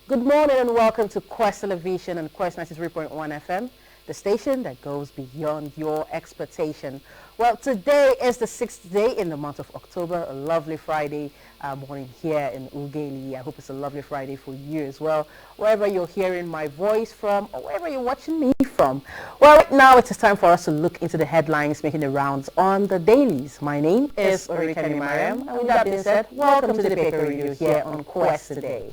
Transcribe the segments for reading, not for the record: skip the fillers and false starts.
Good morning and welcome to Quest Television and Quest 93.1 FM, the station that goes beyond your expectation. Well, today is the 6th day in the month of October, a lovely Friday morning here in Ugeli. I hope it's a lovely Friday for you as well, wherever you're hearing my voice from or wherever you're watching me from. Well, right now it is time for us to look into the headlines making the rounds on the dailies. My name is Orikani Mariam, and with that being said, welcome to the paper review here on Quest today.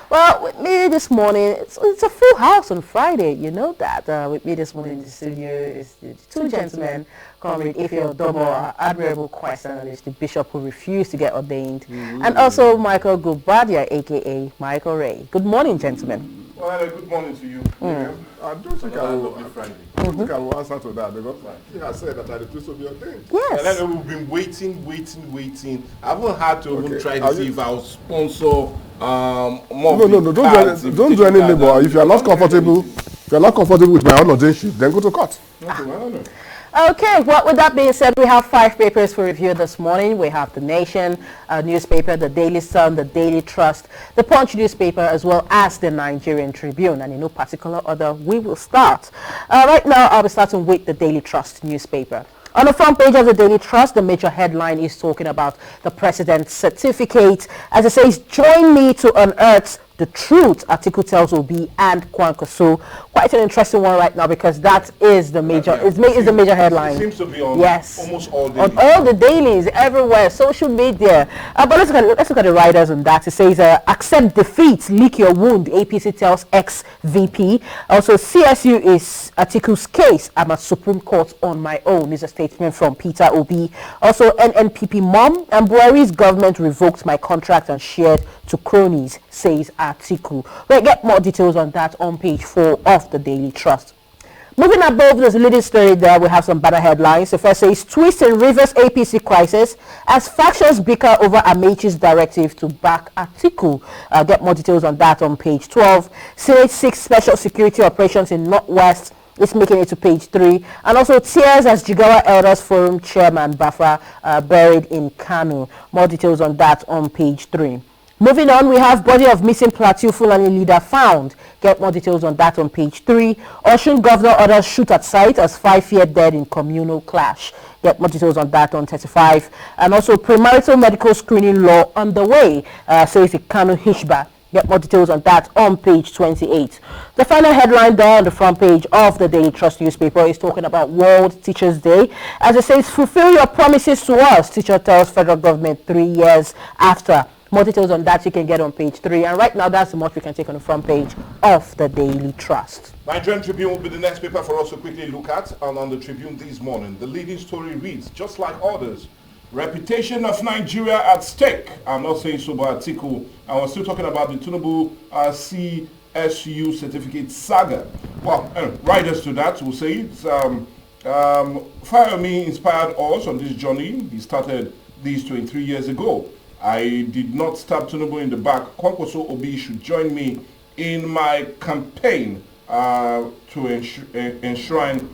Well, with me this morning, it's a full house on Friday. You know that. With me this morning in the studio is the two gentlemen, Comrade Ifeo Domo, our admirable Quest analyst, the bishop who refused to get ordained, and also Michael Gubadia, a.k.a. Michael Ray. Good morning, gentlemen. Well, good morning to you. I don't think I will answer to that because he has said that I refuse to be ordained. Yes. And then we've been waiting. I haven't had to even try to see if I'll sponsor more. No, don't do any labor. If you are not comfortable, with my own ordainship, then go to court. Okay, well, with that being said, we have 5 papers for review this morning. We have the Nation newspaper, the Daily Sun, the Daily Trust, the Punch newspaper, as well as the Nigerian Tribune. And in no particular order, we will start. Right now, I'll be starting with the Daily Trust newspaper. On the front page of the Daily Trust, the major headline is talking about the president's certificate. As it says, join me to unearth the truth, Atiku tells Obi and Kwankwaso. Quite an interesting one right now because that is the major, is the major headline. It seems to be on almost all dailies. On all the dailies, everywhere, social media. But let's look at the riders on that. It says, accept defeat, lick your wound, APC tells ex-VP. Also, CSU is Atiku's case. I'm at Supreme Court on my own, is a statement from Peter Obi. Also, NNPP mom and Buhari's government revoked my contract and shared to cronies, says Atiku. We'll get more details on that on page 4 of the Daily Trust. Moving above this leading story there, we have some better headlines. The first says, twist in Rivers APC crisis as factions bicker over Amaechi's directive to back Atiku. Get more details on that on page 12. Senate 6 special security operations in Northwest is making it to page 3. And also tears as Jigawa Elders Forum chairman Bafa buried in Kanu. More details on that on page 3. Moving on, we have body of missing Plateau Fulani leader found. Get more details on that on page 3. Osun governor orders shoot at site as 5 feared dead in communal clash. Get more details on that on 35. And also premarital medical screening law underway, says the Kanu Hishba. Get more details on that on page 28. The final headline there on the front page of the Daily Trust newspaper is talking about World Teachers Day. As it says, fulfill your promises to us, teacher tells federal government 3 years after. More details on that you can get on page 3. And right now, that's the most we can take on the front page of the Daily Trust. Nigerian Tribune will be the next paper for us to quickly look at. And on the Tribune this morning, the leading story reads, just like others, reputation of Nigeria at stake. I'm not saying so about Atiku. And we're still talking about the Tinubu CSU certificate saga. Well, riders to that will say it's Fire-Me inspired us on this journey. He started these 23 years ago. I did not stab Tinubu in the back. Kwankwaso Obi should join me in my campaign to enshrine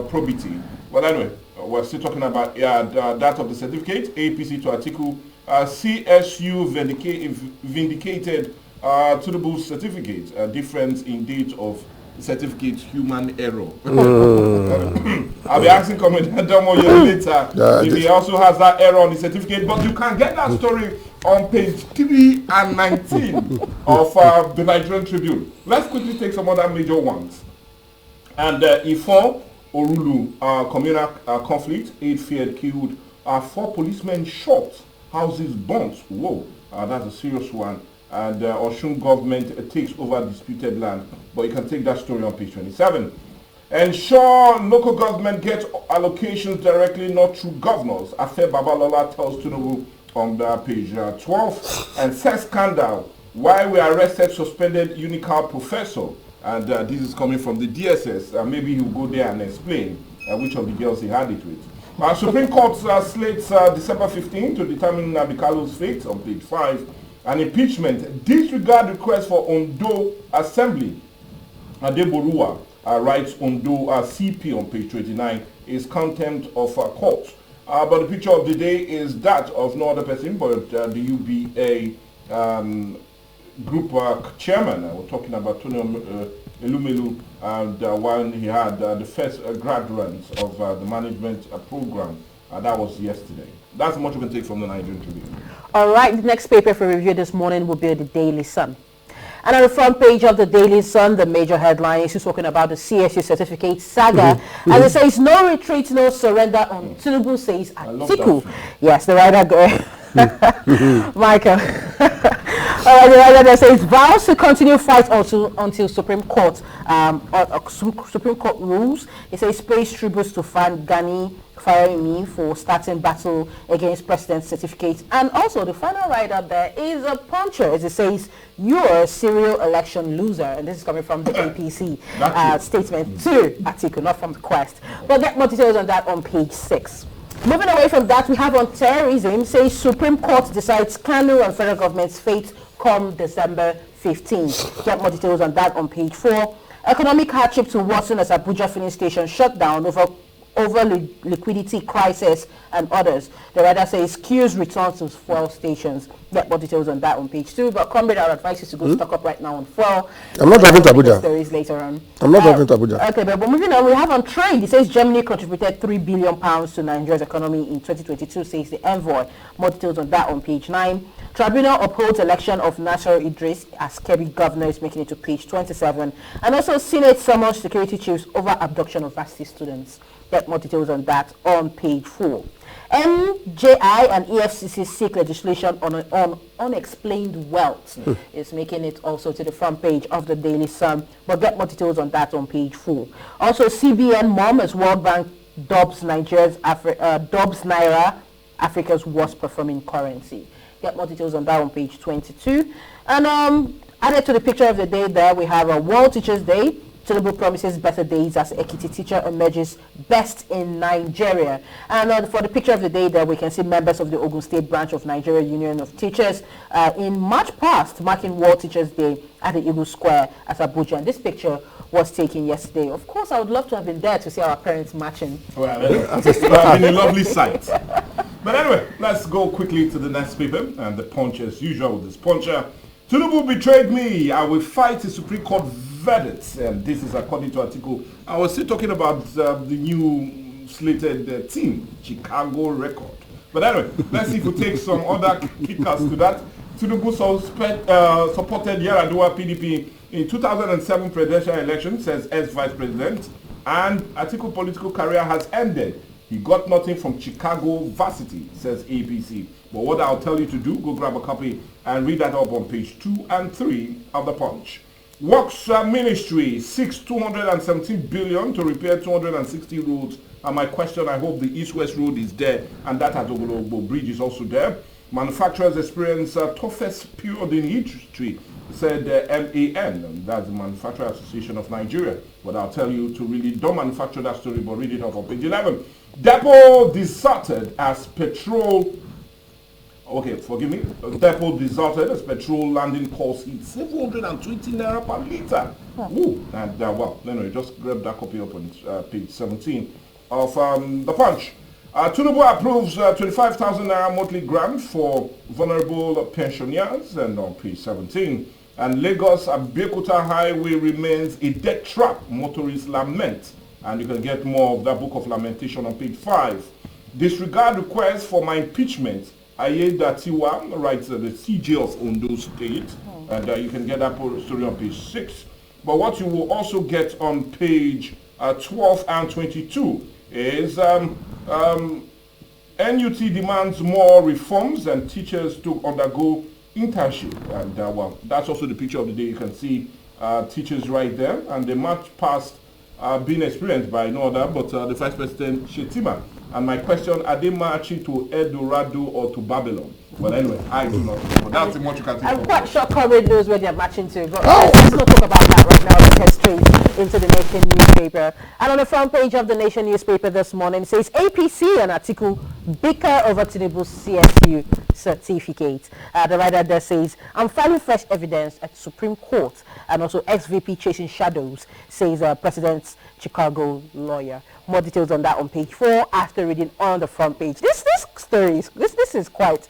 probity. But anyway, we're still talking about that of the certificate. APC to Atiku. CSU vindicated Tinubu's certificate. A difference in date of certificate, human error. I'll be asking Commander Domo later if he also has that error on the certificate, but you can get that story on page 3 and 19 of the Nigerian Tribune. Let's quickly take some other major ones. And Ifon Orulu communal conflict, 8 feared killed, 4 policemen shot, houses burnt. Whoa, that's a serious one. And Osun government takes over disputed land. But you can take that story on page 27. Ensure local government gets allocations directly, not through governors. Afe Babalola tells Tinubu on page 12. And sex scandal, why we arrested suspended Unical professor. And this is coming from the DSS. Maybe he'll go there and explain which of the girls he had it with. Supreme Court slates December 15 to determine Nabikalo's fate on page 5. And impeachment, disregard request for Ondo Assembly. Adeborua writes Ondo CP on page 29 is contempt of court. But the picture of the day is that of no other person but the UBA group chairman. We're talking about Tony Elumelu, and when he had the first graduates of the management program. That was yesterday. That's much we can take from the Nigerian Tribune. All right, the next paper for review this morning will be the Daily Sun. And on the front page of the Daily Sun, the major headline is talking about the CSU certificate saga. And it says, no retreat, no surrender on Tinubu, says Atiku. Yes, the writer Michael. The writer says, vows to continue fight until Supreme Court Supreme Court rules. It says, pays tributes to Fan Gani firing me for starting battle against president's certificate. And also the final write-up there is a puncher, as it says, you're a serial election loser. And this is coming from the APC statement to Atiku, not from the Quest. But get more details on that on page 6. Moving away from that, we have on terrorism, says Supreme Court decides Kanu and federal government's fate come December 15th. Get more details on that on page 4. Economic hardship to worsen as Abuja filling station shut down over liquidity crisis and others. The writer says queues return to fuel stations. Get more details on that on page 2. But comrade, our advice is to go stock up right now on fuel. I'm not driving to Abuja. Stories later on. I'm not driving to Abuja. Okay, but moving on, we have on trade. It says Germany contributed £3 billion to Nigeria's economy in 2022, says the envoy. More details on that on page 9. Tribunal upholds election of Nasser Idris as Kebbi governor, is making it to page 27. And also Senate summons security chiefs over abduction of varsity students. Get more details on that on page 4. MJI and EFCC seek legislation on unexplained wealth. Is making it also to the front page of the Daily Sun. But get more details on that on page 4. Also, CBN mom as World Bank dubs Naira Africa's worst performing currency. Get more details on that on page 22. And added to the picture of the day there, we have a World Teachers Day. Tinubu promises better days as Ekiti teacher emerges best in Nigeria. And for the picture of the day there, we can see members of the Ogun State branch of Nigeria Union of Teachers in March past, marking World Teachers Day at the Eagle Square at Abuja. And this picture was taken yesterday. Of course, I would love to have been there to see our parents marching. Well, it's been a lovely sight. But anyway, let's go quickly to the next paper. And the punch, as usual, with this puncher. Tinubu betrayed me. I will fight the Supreme Court verdict. And this is according to article. I was still talking about the new slated team, Chicago record. But anyway, let's see if we take some other kickers to that. Tinubu supported Yaradua PDP in 2007 presidential election, says ex-vice president. And Atiku political career has ended. He got nothing from Chicago varsity, says APC. But what I'll tell you to do, go grab a copy and read that up on page 2 and 3 of the Punch. Works Ministry seeks 217 billion to repair 260 roads. And my question, I hope the East-West Road is there, and that at Ogologo Bridge is also there. Manufacturers experience toughest period in history, said MAN, and that's the Manufacturer Association of Nigeria. But I'll tell you to really don't manufacture that story, but read it off on page 11. Depot deserted as petrol. Okay, forgive me. Depot deserted as petrol landing cost hit 720 naira per litre. Ooh, and well, anyway, just grab that copy up on page 17 of the Punch. Tinubu approves 25,000 naira monthly grant for vulnerable pensioners, and on page 17. And Lagos Abeokuta Highway remains a death trap, motorists lament. And you can get more of that book of lamentation on page 5. Disregard request for my impeachment. Ayeda Tiwa writes the CJ of Ondo State. And you can get that story on page 6. But what you will also get on page 12 and 22 is NUT demands more reforms and teachers to undergo internship. And well, that's also the picture of the day. You can see teachers right there. And the march past being experienced by no other but the Vice President Shetima. And my question, are they marching to El Dorado or to Babylon? Well, anyway, I do not know. But that's what you can think I'm quite sure Comrade knows where they're marching to. But let's not talk about that right now. Let's get straight into the Nation newspaper. And on the front page of the Nation newspaper this morning, it says APC and Atiku Bicker over Tinubu's CSU certificate. The writer there says, I'm filing fresh evidence at Supreme Court, and also ex-VP chasing shadows, says President's Chicago lawyer. More details on that on page 4 after reading on the front page. This story is this is quite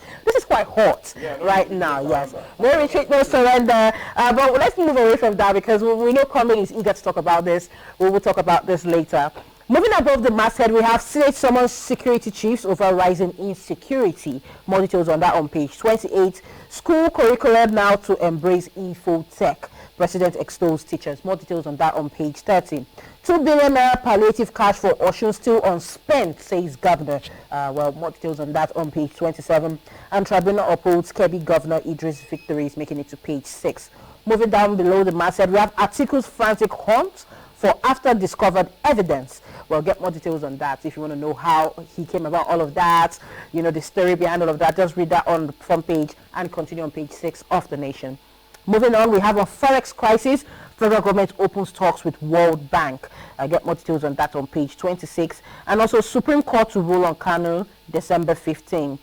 hot right now. Yes, no retreat, no surrender. But let's move away from that because we know Conway is eager to talk about this. We will talk about this later. Moving above the masthead, we have Senate summons security chiefs over rising insecurity. More details on that on page 28. School curriculum now to embrace info tech. President extols teachers. More details on that on page 30. 2 billion naira palliative cash for Osun still unspent, says governor. Well, more details on that on page 27. And tribunal upholds Kebbi Governor Idris' victories, making it to page 6. Moving down below the masthead, we have Atiku's frantic hunt for after discovered evidence. We'll get more details on that if you want to know how he came about all of that, you know, the story behind all of that. Just read that on the front page and continue on page 6 of The Nation. Moving on, we have a forex crisis. Federal government opens talks with World Bank. I get more details on that on page 26. And also Supreme Court to rule on Kanu December 15th.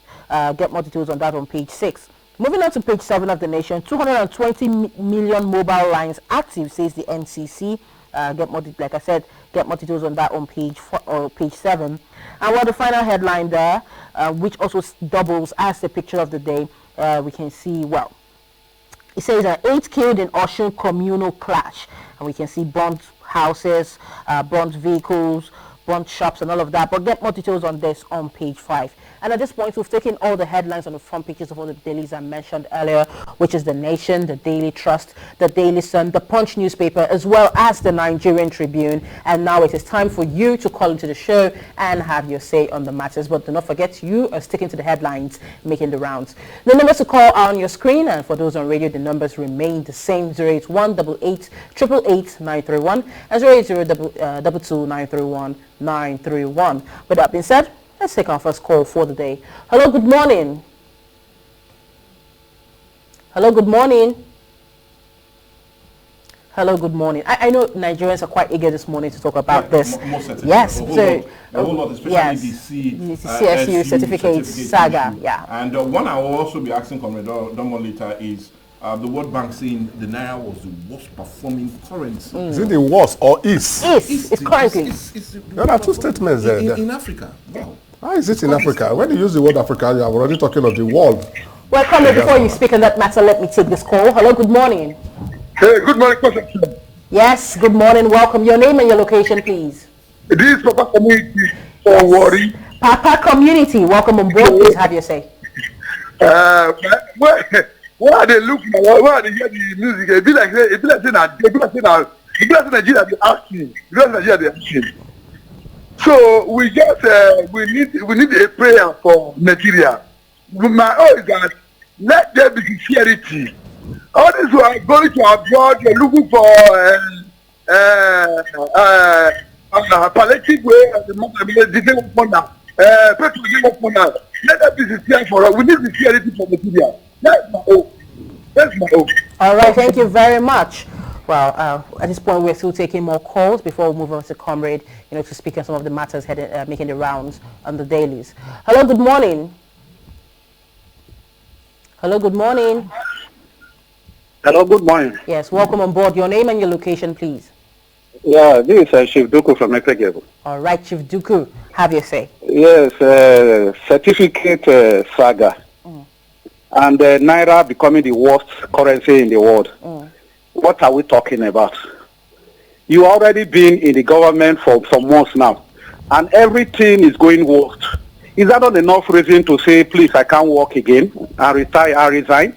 Get more details on that on page 6. Moving on to page 7 of The Nation, 220 million mobile lines active, says the NCC. Get more details on that on page 7. And well, the final headline there, which also doubles as the picture of the day, we can see, well, it says 8 killed in Osun communal clash, and we can see burnt houses, burnt vehicles, burnt shops and all of that. But get more details on this on page 5. And at this point, we've taken all the headlines on the front pages of all the dailies I mentioned earlier, which is The Nation, The Daily Trust, The Daily Sun, The Punch newspaper, as well as The Nigerian Tribune. And now it is time for you to call into the show and have your say on the matters. But do not forget, you are sticking to the headlines, making the rounds. The numbers to call are on your screen, and for those on radio, the numbers remain the same: 081 88 888 931 and 08022 931 931. With that being said, let's take our first call for the day. Hello, good morning. Hello, good morning. Hello, good morning. I know Nigerians are quite eager this morning to talk about this. Most certainly. Yes, a whole lot, especially the CSU certificate saga. Issue. Yeah. And one I will also be asking Comrade Domo later is the World Bank saying the Naira was the worst performing currency. Is it the worst or is? It's currently. There are two statements there. In Africa. Wow. How is it in Africa? When you use the word Africa, you are already talking of the world. Well, Comrade, before you speak on that matter, let me take this call. Hello, good morning. Hey, good morning, Pastor. Yes, good morning. Welcome. Your name and your location, please. This is Papa Community for Worry. Papa Community, welcome on board. Please have your say. Why are they looking? Why are they hear the music? It be like Nigeria be asking. Nigeria be asking. So we just we need a prayer for Nigeria. My own is that let there be sincerity. All these who are going to abroad, they're looking for palliative way of the development now. People development now. Let there be sincere for us. We need sincerity for Nigeria. That's my hope. That's my hope. All right, thank you very much. Well, at this point, we're still taking more calls before we move on to Comrade, to speak on some of the matters making the rounds on the dailies. Hello, good morning. Hello, good morning. Hello, good morning. Yes, welcome on board. Your name and your location, please. Yeah, this is Chief Duku from Ekegebo. All right, Chief Duku, have your say. Yes, certificate saga. And Naira becoming the worst currency in the world. What are we talking about? You already been in the government for some months now, and everything is going worst. Is that not enough reason to say, please, I can't work again, and retire, and resign?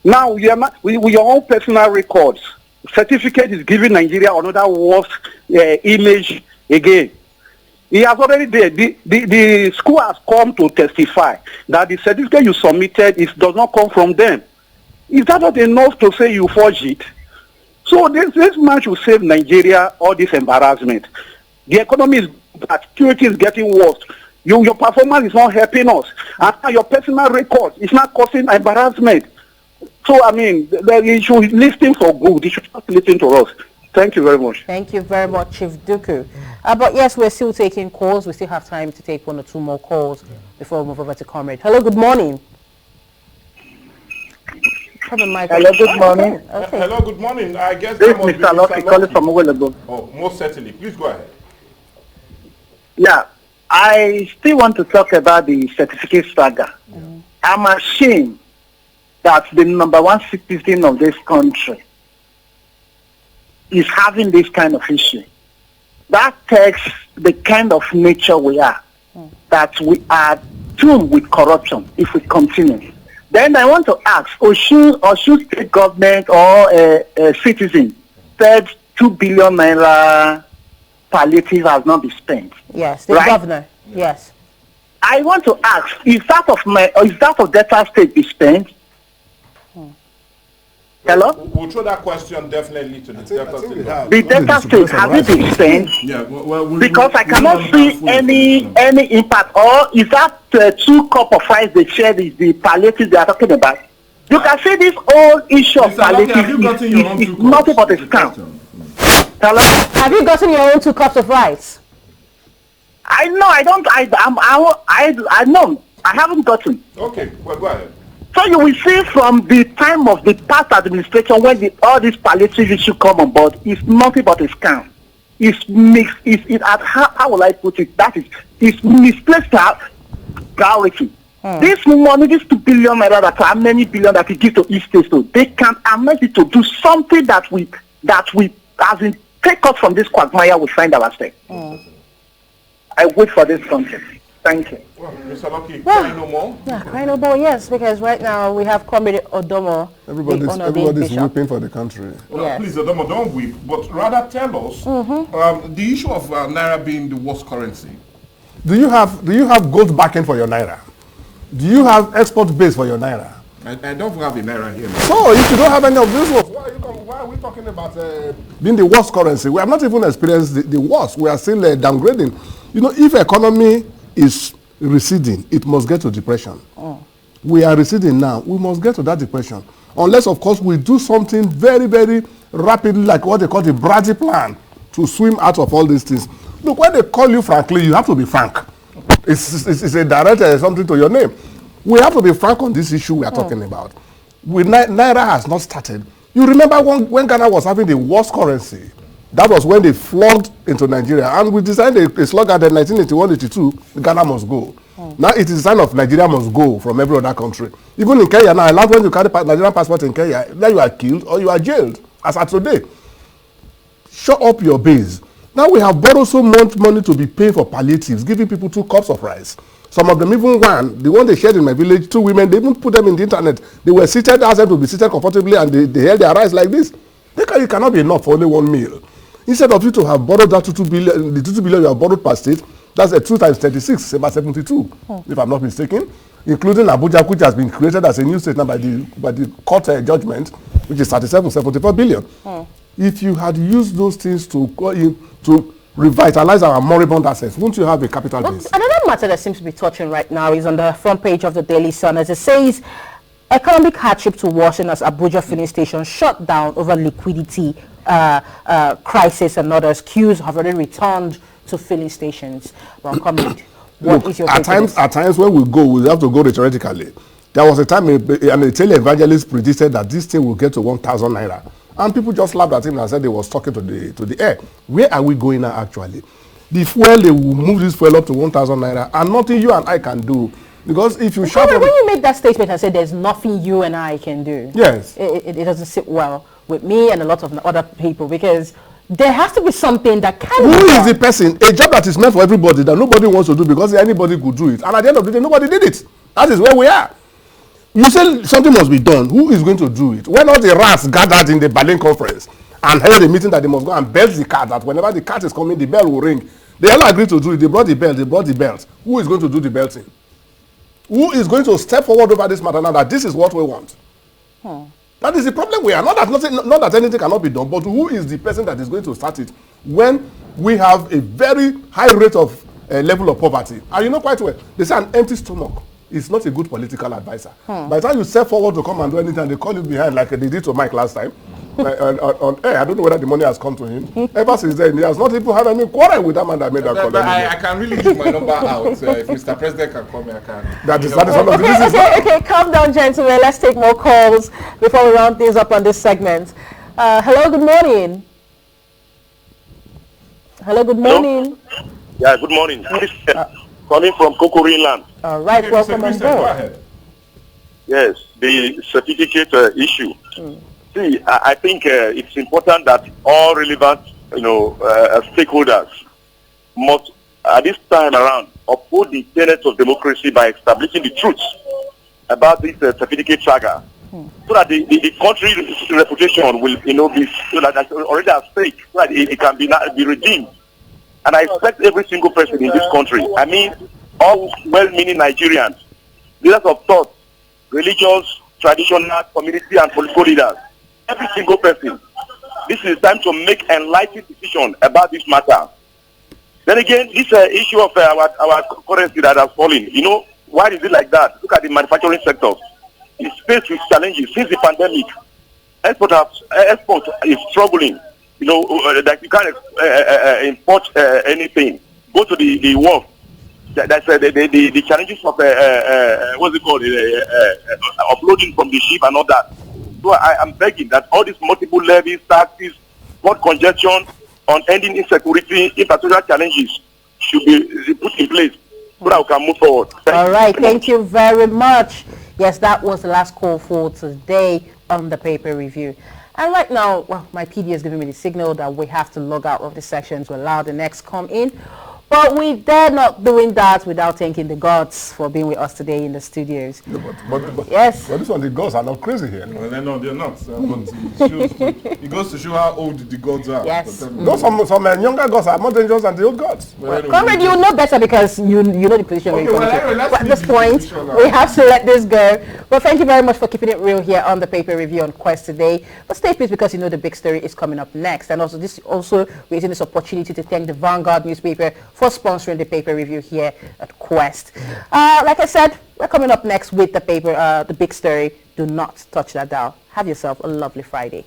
Now, with your own personal records, certificate is giving Nigeria another worst image again. He has already there. The school has come to testify that the certificate you submitted does not come from them. Is that not enough to say you forged it? So this man should save Nigeria all this embarrassment. The economy is bad, security is getting worse. Your performance is not helping us. And now your personal record is not causing embarrassment. So, I mean, he should listen for good. He should not listen to us. Thank you very much. Thank you very much, Chief Duku. But yes, we're still taking calls. We still have time to take 1 or 2 more calls before we move over to Comrade. Hello, good morning. Hello, good morning. Okay. Hello, good morning. I guess this is Mr. Locke calling from Owelebo. Oh, most certainly. Please go ahead. Yeah, I still want to talk about the certificate saga. I'm ashamed that the #1 citizen of this country is having this kind of issue. That takes the kind of nature we are, that we are doomed with corruption if we continue. Then I want to ask, Osun state government or a citizen said 2 billion naira palliative has not been spent. Yes, the governor. Yes. I want to ask, is that of Delta State be spent? Hello? We'll throw that question definitely to the Delta State. The Delta State, have it been spent? Yeah, because I cannot see any impact. Or is that 2 cup of rice they shared is the palliative they are talking about? You can see this whole issue of palliative is nothing but a scam. Hello? Have you gotten your own 2 cups of rice? I know, I know. I haven't gotten. Okay, well, go ahead. So you will see from the time of the past administration when all these palliative issues come on board, it's nothing but a scam. It's mixed. How will I put it? It's misplaced priority. This money, this 2 billion naira that how many billion that we give to each state, so they can amend it to do something that we as in take us from this quagmire we find ourselves. I wait for this content. Thank you. Well, Mr. Lucky, cry no more? Yeah, cry no more, yes, because right now we have Comrade Odomo. Everybody's weeping for the country. Well, yes. Please, Odomo, don't weep, but rather tell us the issue of Naira being the worst currency. Do you have gold backing for your Naira? Do you have export base for your Naira? I don't have a Naira here. So, if you don't have any of these ones, why are we talking about being the worst currency? We have not even experienced the worst. We are still downgrading. You know, if economy is receding, it must get to depression. We are receding now. We must get to that depression. Unless, of course, we do something very, very rapidly, like what they call the Brady plan, to swim out of all these things. Look, when they call you frankly, you have to be frank. It's a direct something to your name. We have to be frank on this issue we are talking about. Naira has not started. You remember when Ghana was having the worst currency? That was when they flogged into Nigeria. And we designed a slogan in 1981-82, Ghana must go. Now it is a sign of Nigeria must go from every other country. Even in Kenya now, when you carry Nigerian passport in Kenya, either you are killed or you are jailed, as at today. Shut up your base. Now we have borrowed so much money to be paying for palliatives, giving people 2 cups of rice. Some of them even the one they shared in my village, 2 women, they even put them in the internet. They were seated, asked them to be seated comfortably, and they held their rice like this. It cannot be enough for only 1 meal. Instead of you to have borrowed that 2 billion, the 2 billion you have borrowed per state, that's a 2 times 36, about 72, if I'm not mistaken, including Abuja, which has been created as a new state now by the court judgment, which is 74 billion. If you had used those things to revitalize our moribund assets, won't you have a capital base? Another matter that seems to be touching right now is on the front page of the Daily Sun, as it says, economic hardship to worsen as Abuja filling station shut down over liquidity crisis and others. Queues have already returned to filling stations. Well, what is your at times when we go, we have to go theoretically. There was a time a tele-evangelist predicted that this thing will get to 1,000 naira. And people just laughed at him and said they was talking to the air. Where are we going now actually? The fuel, they will move this fuel up to 1,000 naira and nothing you and I can do. Because if you shout... When you make that statement and say there's nothing you and I can do, yes, it doesn't sit well with me and a lot of other people, because there has to be something that can Who is the person? A job that is meant for everybody that nobody wants to do because anybody could do it. And at the end of the day, nobody did it. That is where we are. You say something must be done. Who is going to do it? When all the rats gathered in the Berlin conference and held a meeting that they must go and belt the cat, that whenever the cat is coming, the bell will ring. They all agreed to do it. They brought the belt. Who is going to do the belting? Who is going to step forward over this matter now that this is what we want? That is the problem we are. Not that anything cannot be done, but who is the person that is going to start it when we have a very high rate of level of poverty? And you know quite well, they say an empty stomach is not a good political advisor. By the time you step forward to come and do anything, they call you behind like they did to Mike last time. on air. I don't know whether the money has come to him. Ever since then, he has not even had any quarrel with that man that made that call. I can really give my number out. If Mr. President can call me, I can. That is one of the reasons. Okay, calm down, gentlemen. Let's take more calls before we round things up on this segment. Hello, good morning. Hello, good morning. Hello? Yeah, good morning. Calling from Kokori Land. All right, welcome on board. Go ahead. Yes, the certificate issue. See, I think it's important that all relevant, stakeholders must, at this time around, uphold the tenets of democracy by establishing the truth about this certificate saga, so that the country's reputation will, be so that that's already at stake, so that it can be redeemed. And I expect every single person in this country, I mean, all well-meaning Nigerians, leaders of thought, religious, traditional, community, and political leaders, every single person, this is time to make enlightened decision about this matter. Then again, this issue of our currency that has fallen, why is it like that? Look at the manufacturing sector. It's faced with challenges since the pandemic. Export is struggling. That you can't import anything. Go to the wharf. That's the challenges of what's it called? Uploading from the ship and all that. So I am begging that all these multiple levies, taxes, port congestion, on ending insecurity, infrastructure challenges should be put in place so that we can move forward. Thank you very much. Yes, that was the last call for today on the paper review. And right now, well, my PD is giving me the signal that we have to log out of the session to allow the next come in. But we dare not doing that without thanking the gods for being with us today in the studios. But Yes. But this one, the gods are not crazy here. Well, no, they're not. But it goes to show how old the gods are. Yes. No, some younger gods are more dangerous than the old gods. Comrade, you know better because you know the position we're well, going let's to. But at leave this the point, position now. we have to let this go. Well, thank you very much for keeping it real here on the paper review on Quest today. But stay please because the big story is coming up next. And also, we're using this opportunity to thank the Vanguard newspaper for sponsoring the paper review here at Quest. Like I said, we're coming up next with the paper, the big story. Do not touch that dial. Have yourself a lovely Friday.